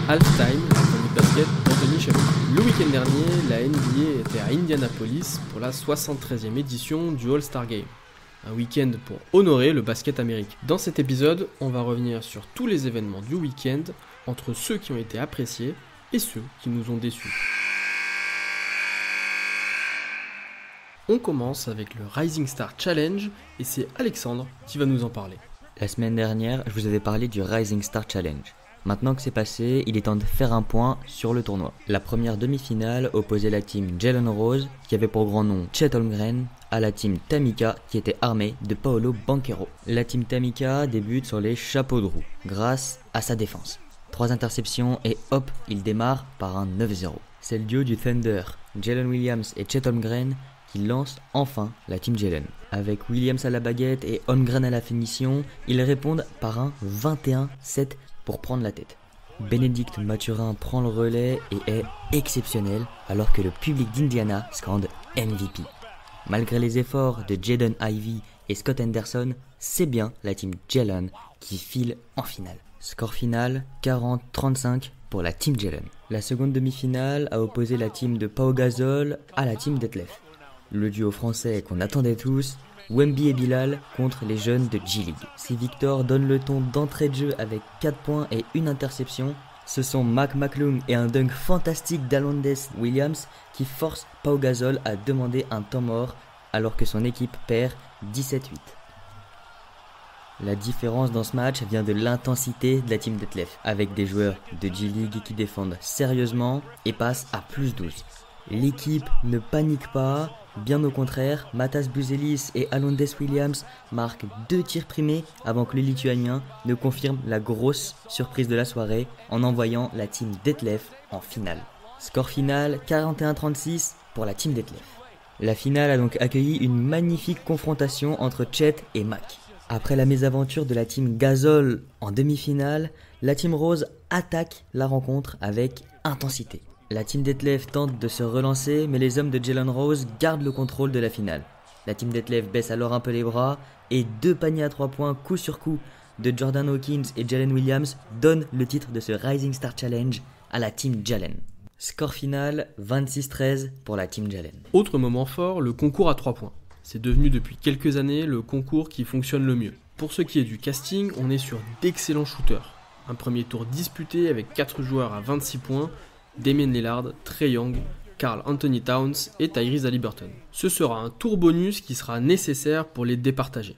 Halftime, la chronique basket d'Anthony Chapeau. Le week-end dernier, la NBA était à Indianapolis pour la 73e édition du All-Star Game. Un week-end pour honorer le basket américain. Dans cet épisode, on va revenir sur tous les événements du week-end, entre ceux qui ont été appréciés et ceux qui nous ont déçus. On commence avec le Rising Star Challenge et c'est Alexandre qui va nous en parler. La semaine dernière, je vous avais parlé du Rising Star Challenge. Maintenant que c'est passé, il est temps de faire un point sur le tournoi. La première demi-finale opposait la team Jalen Rose, qui avait pour grand nom Chet Holmgren, à la team Tamika, qui était armée de Paolo Banchero. La team Tamika débute sur les chapeaux de roue, grâce à sa défense. 3 interceptions et hop, il démarre par un 9-0. C'est le duo du Thunder, Jalen Williams et Chet Holmgren, qui lance enfin la team Jalen. Avec Williams à la baguette et Holmgren à la finition, ils répondent par un 21-7 pour prendre la tête. Bénédicte Mathurin prend le relais et est exceptionnel alors que le public d'Indiana scande MVP. Malgré les efforts de Jaden Ivey et Scott Henderson, c'est bien la team Jalen qui file en finale. Score final 40-35 pour la team Jalen. La seconde demi-finale a opposé la team de Pau Gasol à la team Detlef. Le duo français qu'on attendait tous, Wemby et Bilal contre les jeunes de G-League. Si Victor donne le ton d'entrée de jeu avec 4 points et une interception, ce sont Mac McClung et un dunk fantastique d'Alondes Williams qui forcent Pau Gasol à demander un temps mort alors que son équipe perd 17-8. La différence dans ce match vient de l'intensité de la team Detlef, avec des joueurs de G-League qui défendent sérieusement et passent à plus 12. L'équipe ne panique pas, bien au contraire, Matas Buzelis et Alondes Williams marquent 2 tirs primés avant que les Lituaniens ne confirment la grosse surprise de la soirée en envoyant la team Detlef en finale. Score final 41-36 pour la team Detlef. La finale a donc accueilli une magnifique confrontation entre Chet et Mac. Après la mésaventure de la team Gasol en demi-finale, la team Rose attaque la rencontre avec intensité. La team Detlef tente de se relancer, mais les hommes de Jalen Rose gardent le contrôle de la finale. La team Detlef baisse alors un peu les bras et 2 paniers à 3 points coup sur coup de Jordan Hawkins et Jalen Williams donnent le titre de ce Rising Star Challenge à la team Jalen. Score final 26-13 pour la team Jalen. Autre moment fort, le concours à 3 points. C'est devenu depuis quelques années le concours qui fonctionne le mieux. Pour ce qui est du casting, on est sur d'excellents shooters. Un premier tour disputé avec 4 joueurs à 26 points, Damian Lillard, Trae Young, Karl Anthony Towns et Tyrese Haliburton. Ce sera un tour bonus qui sera nécessaire pour les départager.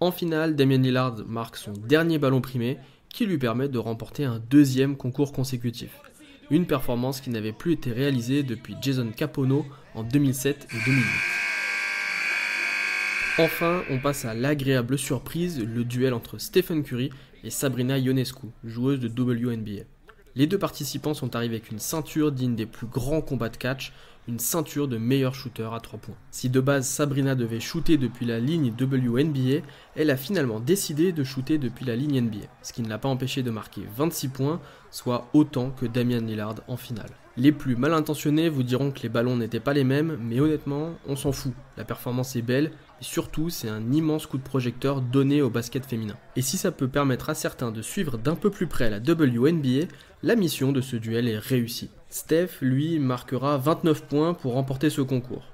En finale, Damian Lillard marque son dernier ballon primé qui lui permet de remporter un 2e concours consécutif. Une performance qui n'avait plus été réalisée depuis Jason Kapono en 2007 et 2008. Enfin, on passe à l'agréable surprise, le duel entre Stephen Curry et Sabrina Ionescu, joueuse de WNBA. Les 2 participants sont arrivés avec une ceinture digne des plus grands combats de catch, une ceinture de meilleur shooter à 3 points. Si de base Sabrina devait shooter depuis la ligne WNBA, elle a finalement décidé de shooter depuis la ligne NBA, ce qui ne l'a pas empêché de marquer 26 points, soit autant que Damian Lillard en finale. Les plus mal intentionnés vous diront que les ballons n'étaient pas les mêmes, mais honnêtement, on s'en fout. La performance est belle, et surtout, c'est un immense coup de projecteur donné au basket féminin. Et si ça peut permettre à certains de suivre d'un peu plus près la WNBA, la mission de ce duel est réussie. Steph, lui, marquera 29 points pour remporter ce concours.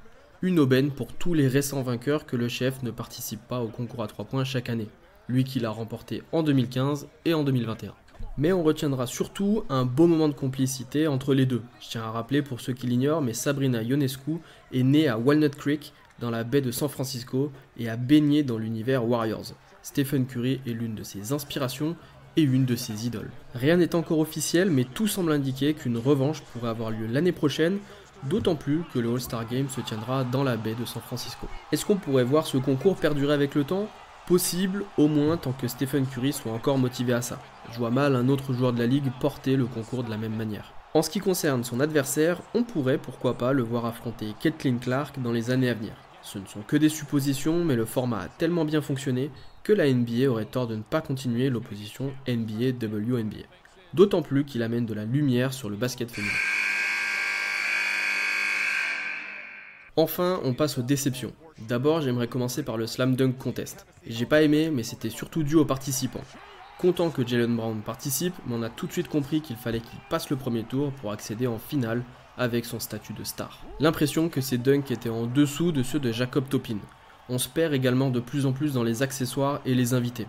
Une aubaine pour tous les récents vainqueurs que le chef ne participe pas au concours à 3 points chaque année. Lui qui l'a remporté en 2015 et en 2021. Mais on retiendra surtout un beau moment de complicité entre les deux. Je tiens à rappeler pour ceux qui l'ignorent, mais Sabrina Ionescu est née à Walnut Creek, dans la baie de San Francisco, et a baigné dans l'univers Warriors. Stephen Curry est l'une de ses inspirations et une de ses idoles. Rien n'est encore officiel, mais tout semble indiquer qu'une revanche pourrait avoir lieu l'année prochaine, d'autant plus que le All-Star Game se tiendra dans la baie de San Francisco. Est-ce qu'on pourrait voir ce concours perdurer avec le temps ? Possible, au moins tant que Stephen Curry soit encore motivé à ça. Je vois mal un autre joueur de la ligue porter le concours de la même manière. En ce qui concerne son adversaire, on pourrait pourquoi pas le voir affronter Caitlin Clark dans les années à venir. Ce ne sont que des suppositions, mais le format a tellement bien fonctionné que la NBA aurait tort de ne pas continuer l'opposition NBA-WNBA. D'autant plus qu'il amène de la lumière sur le basket féminin. Enfin, on passe aux déceptions. D'abord, j'aimerais commencer par le Slam Dunk Contest. J'ai pas aimé, mais c'était surtout dû aux participants. Content que Jaylen Brown participe, mais on a tout de suite compris qu'il fallait qu'il passe le premier tour pour accéder en finale avec son statut de star. L'impression que ses dunks étaient en dessous de ceux de Jacob Toppin. On se perd également de plus en plus dans les accessoires et les invités.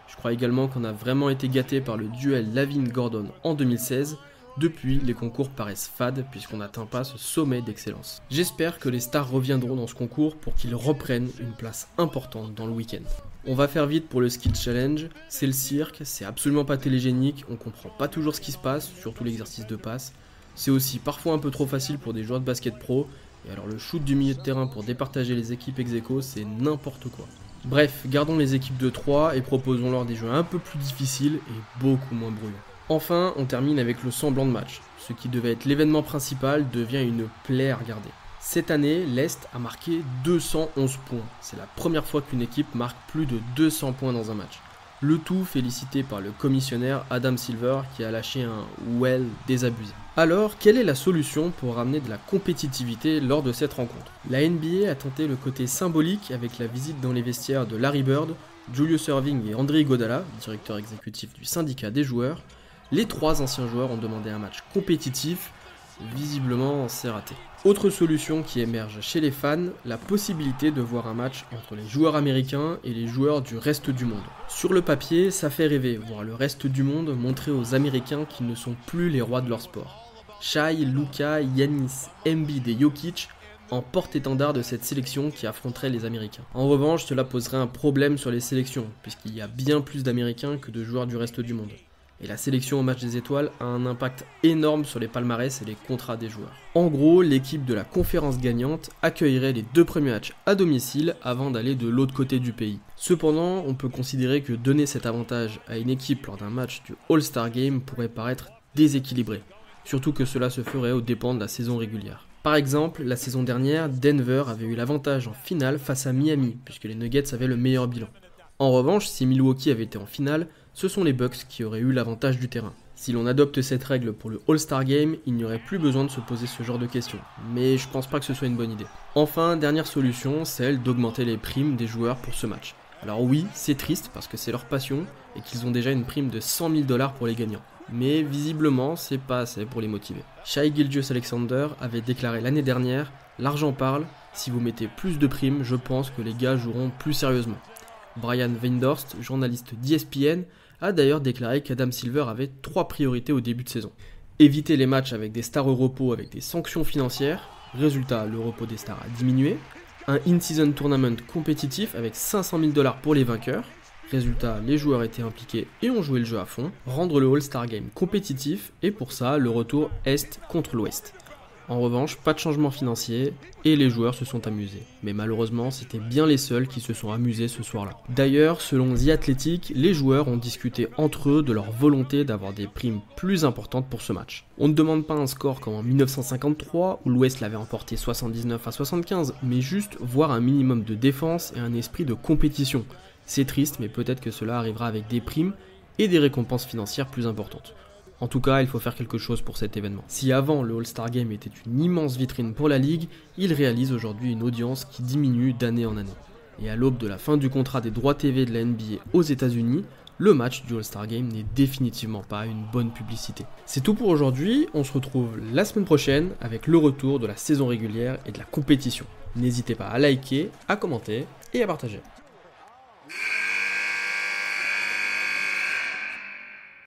Je crois également qu'on a vraiment été gâté par le duel Lavine-Gordon en 2016. Depuis, les concours paraissent fades puisqu'on n'atteint pas ce sommet d'excellence. J'espère que les stars reviendront dans ce concours pour qu'ils reprennent une place importante dans le week-end. On va faire vite pour le Skill Challenge, c'est le cirque, c'est absolument pas télégénique, on comprend pas toujours ce qui se passe, surtout l'exercice de passe. C'est aussi parfois un peu trop facile pour des joueurs de basket pro, et alors le shoot du milieu de terrain pour départager les équipes ex-aequo, c'est n'importe quoi. Bref, gardons les équipes de 3 et proposons-leur des jeux un peu plus difficiles et beaucoup moins bruyants. Enfin, on termine avec le semblant de match. Ce qui devait être l'événement principal devient une plaie à regarder. Cette année, l'Est a marqué 211 points. C'est la première fois qu'une équipe marque plus de 200 points dans un match. Le tout félicité par le commissionnaire Adam Silver qui a lâché un « well » désabusé. Alors, quelle est la solution pour ramener de la compétitivité lors de cette rencontre? La NBA a tenté le côté symbolique avec la visite dans les vestiaires de Larry Bird, Julius Erving et André Iguodala, directeur exécutif du syndicat des joueurs. Les 3 anciens joueurs ont demandé un match compétitif, visiblement c'est raté. Autre solution qui émerge chez les fans, la possibilité de voir un match entre les joueurs américains et les joueurs du reste du monde. Sur le papier, ça fait rêver, voir le reste du monde montrer aux Américains qu'ils ne sont plus les rois de leur sport. Shai, Luka, Giannis, Embiid et Jokic en porte-étendard de cette sélection qui affronterait les Américains. En revanche, cela poserait un problème sur les sélections, puisqu'il y a bien plus d'Américains que de joueurs du reste du monde. Et la sélection au match des étoiles a un impact énorme sur les palmarès et les contrats des joueurs. En gros, l'équipe de la conférence gagnante accueillerait les 2 premiers matchs à domicile avant d'aller de l'autre côté du pays. Cependant, on peut considérer que donner cet avantage à une équipe lors d'un match du All-Star Game pourrait paraître déséquilibré. Surtout que cela se ferait aux dépens de la saison régulière. Par exemple, la saison dernière, Denver avait eu l'avantage en finale face à Miami, puisque les Nuggets avaient le meilleur bilan. En revanche, si Milwaukee avait été en finale, ce sont les Bucks qui auraient eu l'avantage du terrain. Si l'on adopte cette règle pour le All-Star Game, il n'y aurait plus besoin de se poser ce genre de questions, mais je pense pas que ce soit une bonne idée. Enfin, dernière solution, celle d'augmenter les primes des joueurs pour ce match. Alors oui, c'est triste parce que c'est leur passion et qu'ils ont déjà une prime de 100 000 $ pour les gagnants. Mais visiblement, c'est pas assez pour les motiver. Shai Gilgeous-Alexander avait déclaré l'année dernière « L'argent parle, si vous mettez plus de primes, je pense que les gars joueront plus sérieusement ». Brian Windhorst, journaliste d'ESPN, a d'ailleurs déclaré qu'Adam Silver avait 3 priorités au début de saison. Éviter les matchs avec des stars au repos avec des sanctions financières, résultat, le repos des stars a diminué. Un in-season tournament compétitif avec 500 000 $ pour les vainqueurs, résultat, les joueurs étaient impliqués et ont joué le jeu à fond. Rendre le All-Star Game compétitif, et pour ça, le retour Est contre l'Ouest. En revanche, pas de changement financier, et les joueurs se sont amusés. Mais malheureusement, c'était bien les seuls qui se sont amusés ce soir-là. D'ailleurs, selon The Athletic, les joueurs ont discuté entre eux de leur volonté d'avoir des primes plus importantes pour ce match. On ne demande pas un score comme en 1953, où l'Ouest l'avait emporté 79-75, mais juste voir un minimum de défense et un esprit de compétition. C'est triste, mais peut-être que cela arrivera avec des primes et des récompenses financières plus importantes. En tout cas, il faut faire quelque chose pour cet événement. Si avant le All-Star Game était une immense vitrine pour la ligue, il réalise aujourd'hui une audience qui diminue d'année en année. Et à l'aube de la fin du contrat des droits TV de la NBA aux États-Unis, le match du All-Star Game n'est définitivement pas une bonne publicité. C'est tout pour aujourd'hui, on se retrouve la semaine prochaine avec le retour de la saison régulière et de la compétition. N'hésitez pas à liker, à commenter et à partager.